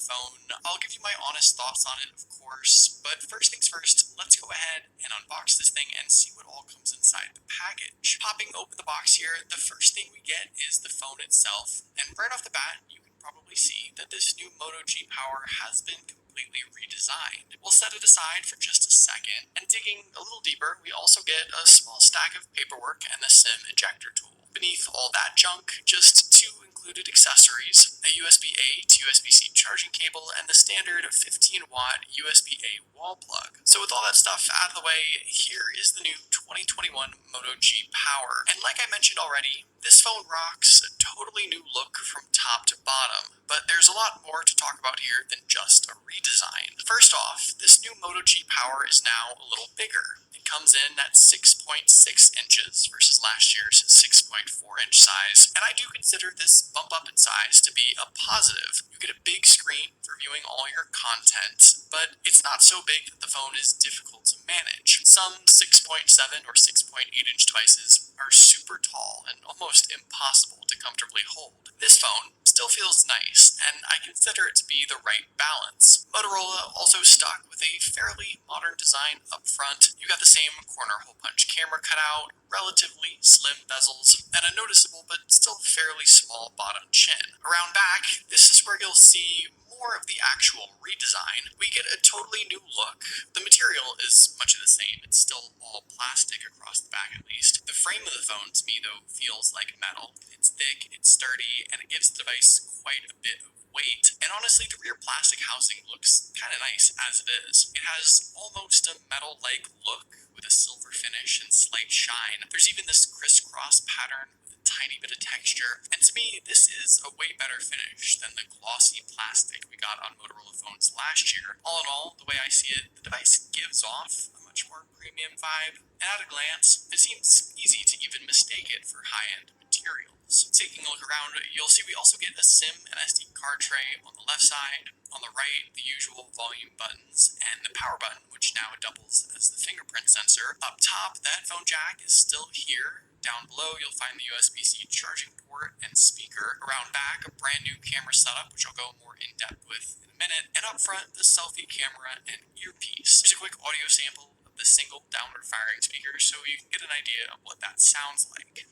phone. I'll give you my honest thoughts on it, of course, but first things first, let's go ahead and unbox this thing and see what all comes inside the package. Popping open the box here, the first thing we get is the phone itself, and right off the bat, you can probably see that this new Moto G Power has been completely redesigned. We'll set it aside for just a second, and digging a little deeper, we also get a small stack of paperwork and the SIM ejector tool. Beneath all that junk, just two included accessories, a USB-A to USB-C charging cable, and the standard 15-watt USB-A wall plug. So with all that stuff out of the way, here is the new 2021 Moto G Power. And like I mentioned already, this phone rocks a totally new look from top to bottom, but there's a lot more to talk about here than just a redesign. First off, this new Moto G Power is now a little bigger. It comes in at 6.6 inches versus last year's 6.4-inch size, and I do consider this bump up in size to be a positive. You get a big screen for viewing all your content, but it's not so big that the phone is difficult to manage. Some 6.7 or 6.8-inch devices are super tall and almost impossible to comfortably hold. This phone still feels nice, and I consider it to be the right balance. Motorola also stuck with a fairly modern design up front. You got the same corner hole punch camera cutout, relatively slim bezels, and a noticeable but still fairly small bottom chin. Around back, this is where you'll see more of the actual redesign. We get a totally new look. The material is much of the same. It's still all plastic across the back at least. The frame of the phone to me though feels like metal. It's thick, it's sturdy, and it gives the device quite a bit of weight. And honestly, the rear plastic housing looks kind of nice as it is. It has almost a metal-like look with a silver finish and slight shine. There's even this crisscross pattern with a tiny bit of texture. And to me, this is a way better finish than the glossy plastic we got on Motorola phones last year. All in all, the way I see it, the device gives off a much more premium vibe. And at a glance, it seems easy to even mistake it for high-end materials. Taking a look around, you'll see we also get a SIM and SD card tray on the left side. On the right, the usual volume buttons, and the power button, which now doubles as the fingerprint sensor. Up top, the headphone jack is still here. Down below, you'll find the USB-C charging port and speaker. Around back, a brand new camera setup, which I'll go more in depth with in a minute. And up front, the selfie camera and earpiece. Here's a quick audio sample of the single downward firing speaker so you can get an idea of what that sounds like.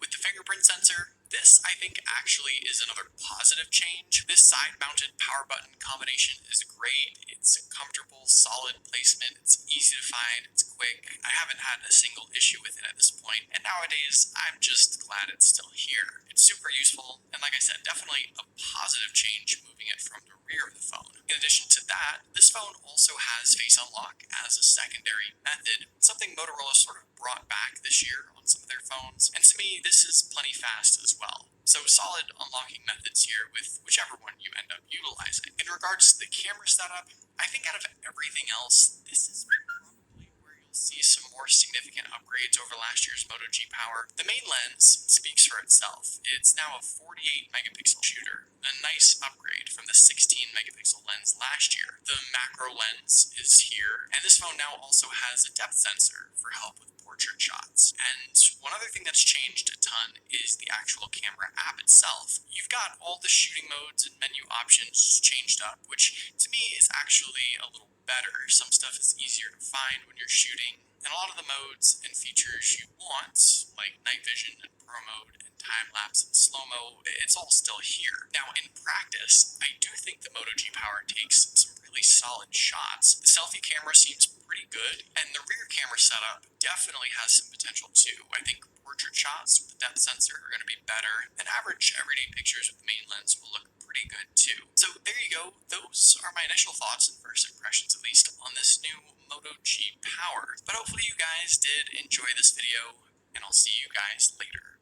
With the fingerprint sensor, this I think actually is another positive change. This side-mounted power button combination is great. It's a comfortable, solid placement. It's easy to find. It's quick. I haven't had a single issue with it at this point, and nowadays I'm just glad it's still here. It's super useful, and like I said, definitely a positive change moving it from the rear of the phone. In addition to that, this phone also has Face Unlock as a secondary method, something Motorola sort of brought back this year on some of their phones, and to me this is plenty fast as well. So solid unlocking methods here with whichever one you end up utilizing. In regards to the camera setup, I think out of everything else, this is probably where you'll see some more significant upgrades over last year's Moto G Power. The main lens speaks for itself. It's now a 48 megapixel shooter, a nice upgrade from the 16 megapixel lens last year. The macro lens is here, and this phone now also has a depth sensor for help with portrait shots. And one other thing that's changed a ton is the actual camera app itself. You've got all the shooting modes and menu options changed up, which to me is actually a little better. Some stuff is easier to find when you're shooting, and a lot of the modes and features you want, like night vision and pro mode and time-lapse and slow-mo, it's all still here. Now, in practice, I do think the Moto G Power takes some really solid shots. The selfie camera seems pretty good, and the rear camera setup definitely has some potential too. I think portrait shots with the depth sensor are going to be better, and average everyday pictures with the main lens will look pretty good too. So there you go. Those are my initial thoughts and first impressions, at least, on this new Moto G Power. But hopefully you guys did enjoy this video, and I'll see you guys later.